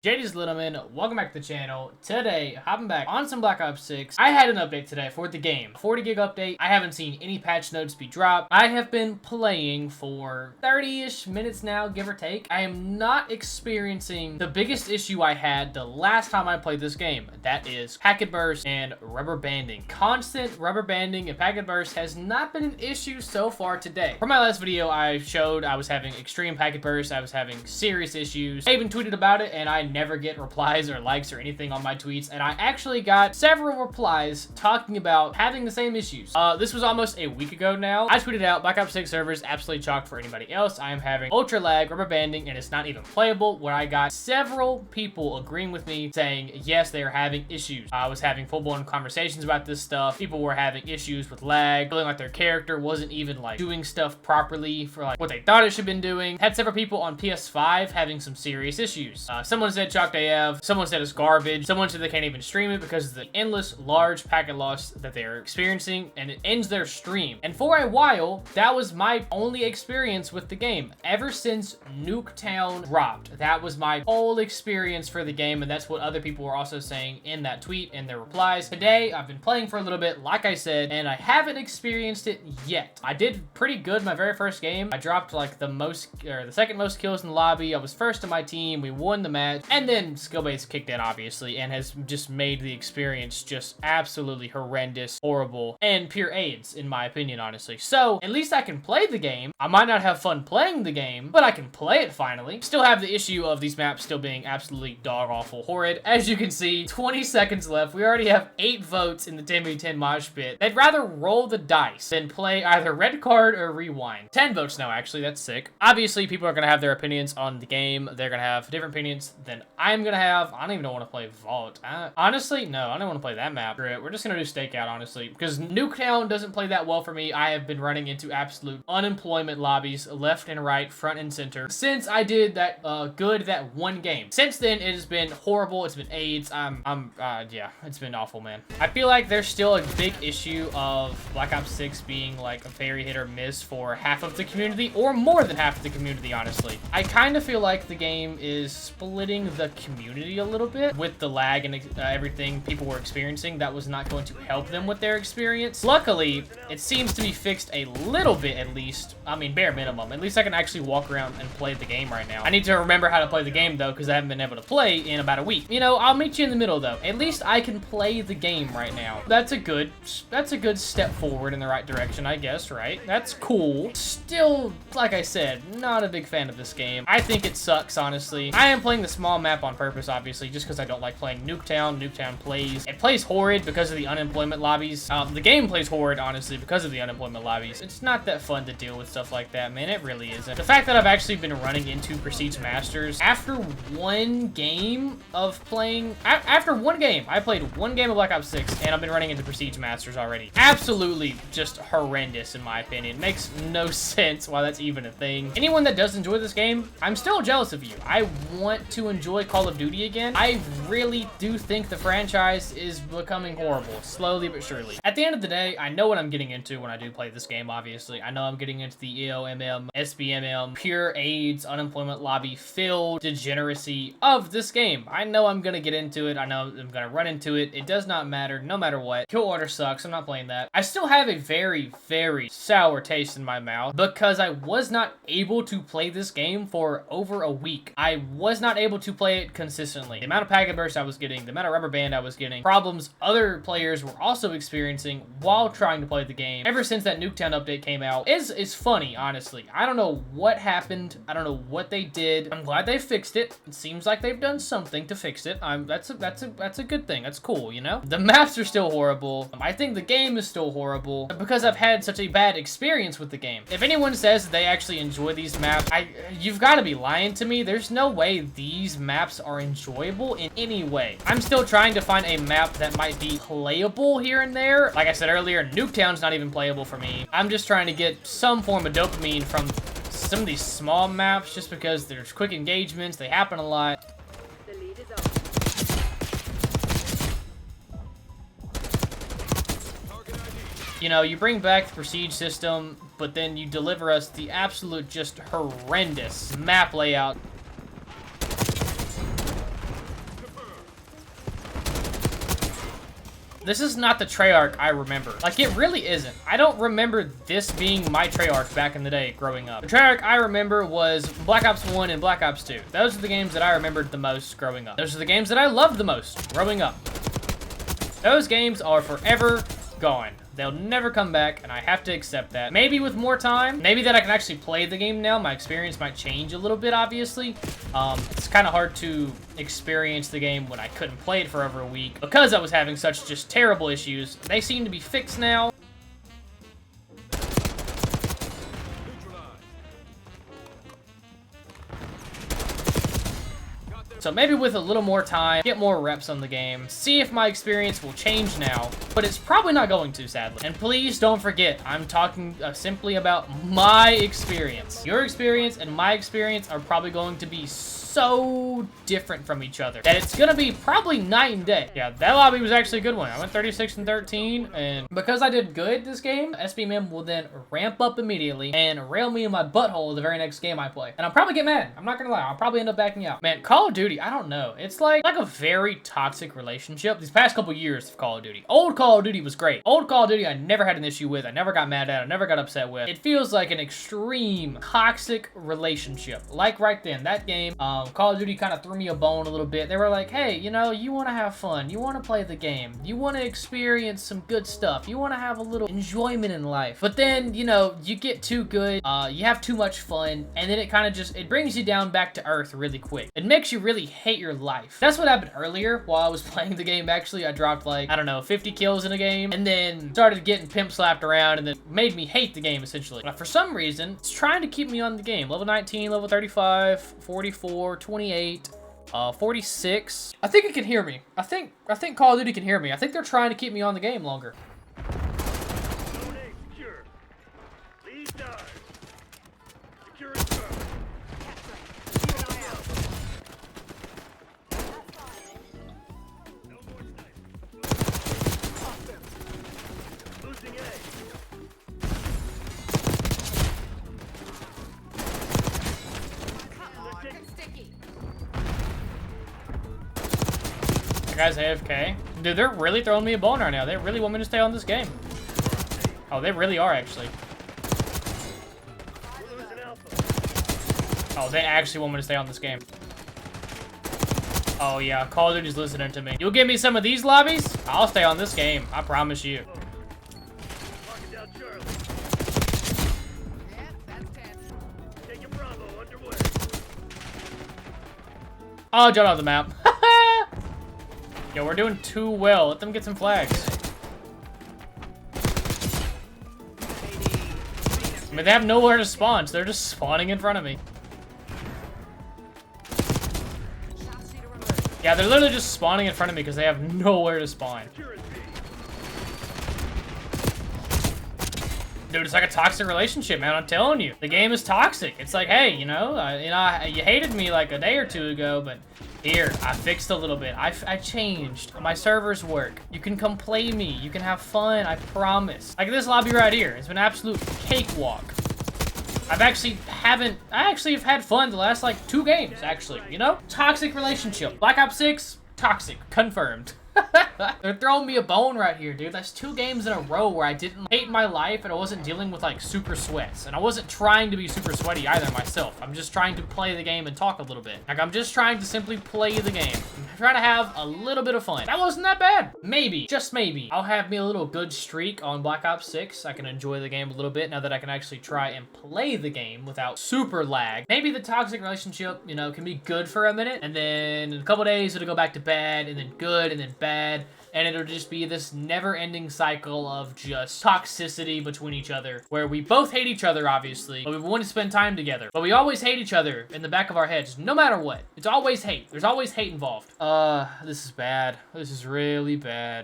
JD's Littleman, welcome back to the channel. Today, hopping back on some Black Ops 6. I had an update today for the game. 40 gig update. I haven't seen any patch notes be dropped. I have been playing for 30-ish minutes now, give or take. I am not experiencing the biggest issue I had the last time I played this game. That is packet burst and rubber banding. Constant rubber banding and packet burst has not been an issue so far today. For my last video, I showed I was having extreme packet burst. I was having serious issues. I even tweeted about it, and I never get replies or likes or anything on my tweets, and I actually got several replies talking about having the same issues. This was almost a week ago now. I tweeted out Black Ops 6 servers absolutely chalked for anybody else. I am having ultra lag, rubber banding, and it's not even playable, where I got several people agreeing with me saying yes, they are having issues. I was having full-blown conversations about this stuff. People were having issues with lag, feeling like their character wasn't even like doing stuff properly for like what they thought it should have been doing. Had several people on PS5 having some serious issues. Someone said chalked AF, someone said it's garbage, someone said they can't even stream it because of the endless large packet loss that they are experiencing, and it ends their stream. And for a while, that was my only experience with the game. Ever since Nuketown dropped, that was my whole experience for the game, and that's what other people were also saying in that tweet and their replies. Today, I've been playing for a little bit, like I said, and I haven't experienced it yet. I did pretty good my very first game. I dropped like the second most kills in the lobby. I was first in my team. We won the match, and then skill-based kicked in, obviously, and has just made the experience just absolutely horrendous, horrible, and pure AIDS, in my opinion, honestly. So, at least I can play the game. I might not have fun playing the game, but I can play it finally. Still have the issue of these maps still being absolutely dog-awful horrid. As you can see, 20 seconds left. We already have 8 votes in the 10v10 mosh pit. They'd rather roll the dice than play either red card or rewind. 10 votes now, actually. That's sick. Obviously, people are going to have their opinions on the game. They're going to have different opinions than I'm gonna have. I don't even want to play Vault. Honestly, no, I don't want to play that map. We're just gonna do Stakeout, honestly, because Nuketown doesn't play that well for me. I have been running into absolute unemployment lobbies left and right, front and center, since I did that that one game. Since then, it has been horrible. It's been AIDS. Yeah, it's been awful, man. I feel like there's still a big issue of Black Ops 6 being like a very hit or miss for half of the community, or more than half of the community, honestly. I kind of feel like the game is splitting the community a little bit with the lag and everything people were experiencing. That was not going to help them with their experience. Luckily, it seems to be fixed a little bit, at least. I mean, bare minimum. At least I can actually walk around and play the game right now. I need to remember how to play the game, though, because I haven't been able to play in about a week. You know, I'll meet you in the middle, though. At least I can play the game right now. That's a good step forward in the right direction, I guess, right? That's cool. Still, like I said, not a big fan of this game. I think it sucks, honestly. I am playing the small map on purpose, obviously, just because I don't like playing Nuketown. Nuketown plays horrid because of the unemployment lobbies. The game plays horrid, honestly, because of the unemployment lobbies. It's not that fun to deal with stuff like that, man. It really isn't. The fact that I've actually been running into Prestige Masters after one game of playing, after one game, I played one game of Black Ops 6, and I've been running into Prestige Masters already. Absolutely just horrendous, in my opinion. Makes no sense why that's even a thing. Anyone that does enjoy this game, I'm still jealous of you. I want to enjoy Call of Duty again. I really do think the franchise is becoming horrible, slowly but surely. At the end of the day, I know what I'm getting into when I do play this game, obviously. I know I'm getting into the EOMM, SBMM, pure AIDS, unemployment lobby filled degeneracy of this game. I know I'm gonna get into it. I know I'm gonna run into it. It does not matter, no matter what. Kill Order sucks. I'm not playing that. I still have a very, very sour taste in my mouth because I was not able to play this game for over a week. I was not able to play it consistently. The amount of packet burst I was getting, the amount of rubber band I was getting, problems other players were also experiencing while trying to play the game ever since that Nuketown update came out is funny, honestly. I don't know what happened. I don't know what they did. I'm glad they fixed it. It seems like they've done something to fix it. That's a good thing. That's cool, you know? The maps are still horrible. I think the game is still horrible because I've had such a bad experience with the game. If anyone says they actually enjoy these maps, you've got to be lying to me. There's no way these maps are enjoyable in any way. I'm still trying to find a map that might be playable here and there. Like I said earlier, Nuketown's not even playable for me. I'm just trying to get some form of dopamine from some of these small maps just because there's quick engagements. They happen a lot. The lead is up. You know, you bring back the Prestige system, but then you deliver us the absolute just horrendous map layout. This is not the Treyarch I remember. Like, it really isn't. I don't remember this being my Treyarch back in the day growing up. The Treyarch I remember was Black Ops 1 and Black Ops 2. Those are the games that I remembered the most growing up. Those are the games that I loved the most growing up. Those games are forever gone. They'll never come back, and I have to accept that. Maybe with more time, maybe that I can actually play the game now, my experience might change a little bit, obviously. It's kind of hard to experience the game when I couldn't play it for over a week because I was having such just terrible issues. They seem to be fixed now. So maybe with a little more time, get more reps on the game, see if my experience will change now, but it's probably not going to, sadly. And please don't forget, I'm talking simply about my experience. Your experience and my experience are probably going to be so different from each other that it's gonna be probably night and day. Yeah, that lobby was actually a good one. I went 36 and 13, and because I did good this game, SBMM will then ramp up immediately and rail me in my butthole the very next game I play. And I'll probably get mad. I'm not gonna lie. I'll probably end up backing out. Man, Call of Duty, I don't know. It's like a very toxic relationship. These past couple years of Call of Duty. Old Call of Duty was great. Old Call of Duty I never had an issue with. I never got mad at. I never got upset with. It feels like an extreme toxic relationship. Like right then, that game, Call of Duty kind of threw me a bone a little bit. They were like, hey, you know, you want to have fun. You want to play the game. You want to experience some good stuff. You want to have a little enjoyment in life. But then, you know, you get too good. You have too much fun. And then it kind of just, it brings you down back to earth really quick. It makes you really hate your life. That's what happened earlier while I was playing the game. Actually, I dropped like, I don't know, 50 kills in a game. And then started getting pimp slapped around and then made me hate the game essentially. But for some reason, it's trying to keep me on the game. Level 19, level 35, 44, 28. 46. I think it can hear me. I think Call of Duty can hear me. I think they're trying to keep me on the game longer. Zone A secure. Lead dive. Secure and firm. No more sniping. Losing A. That guy's AFK. Dude, they're really throwing me a bone right now. They really want me to stay on this game. Oh, they really are, actually. We're losing Alpha. Oh, they actually want me to stay on this game. Oh, yeah. Call of Duty's listening to me. You'll give me some of these lobbies? I'll stay on this game. I promise you. Locking down Charlie. Taking Bravo underway. Oh, jump off the map. Yo, we're doing too well. Let them get some flags. I mean, they have nowhere to spawn, so they're just spawning in front of me. Yeah, they're literally just spawning in front of me because they have nowhere to spawn. Dude, it's like a toxic relationship, man. I'm telling you. The game is toxic. It's like, hey, you know, you hated me like a day or two ago, but here, I fixed a little bit. I changed. My servers work. You can come play me. You can have fun. I promise. Like this lobby right here. It's been an absolute cakewalk. I actually have had fun the last like 2 games, actually, you know? Toxic relationship. Black Ops 6, toxic. Confirmed. They're throwing me a bone right here, dude. That's 2 games in a row where I didn't hate my life and I wasn't dealing with like super sweats. And I wasn't trying to be super sweaty either myself. I'm just trying to play the game and talk a little bit. Like I'm just trying to simply play the game. I'm trying to have a little bit of fun. That wasn't that bad. Maybe, just maybe, I'll have me a little good streak on Black Ops 6. I can enjoy the game a little bit now that I can actually try and play the game without super lag. Maybe the toxic relationship, you know, can be good for a minute. And then in a couple days, it'll go back to bad and then good and then bad. And it'll just be this never-ending cycle of just toxicity between each other, where we both hate each other, obviously, but we want to spend time together. But we always hate each other in the back of our heads, no matter what. It's always hate. There's always hate involved. This is bad. This is really bad.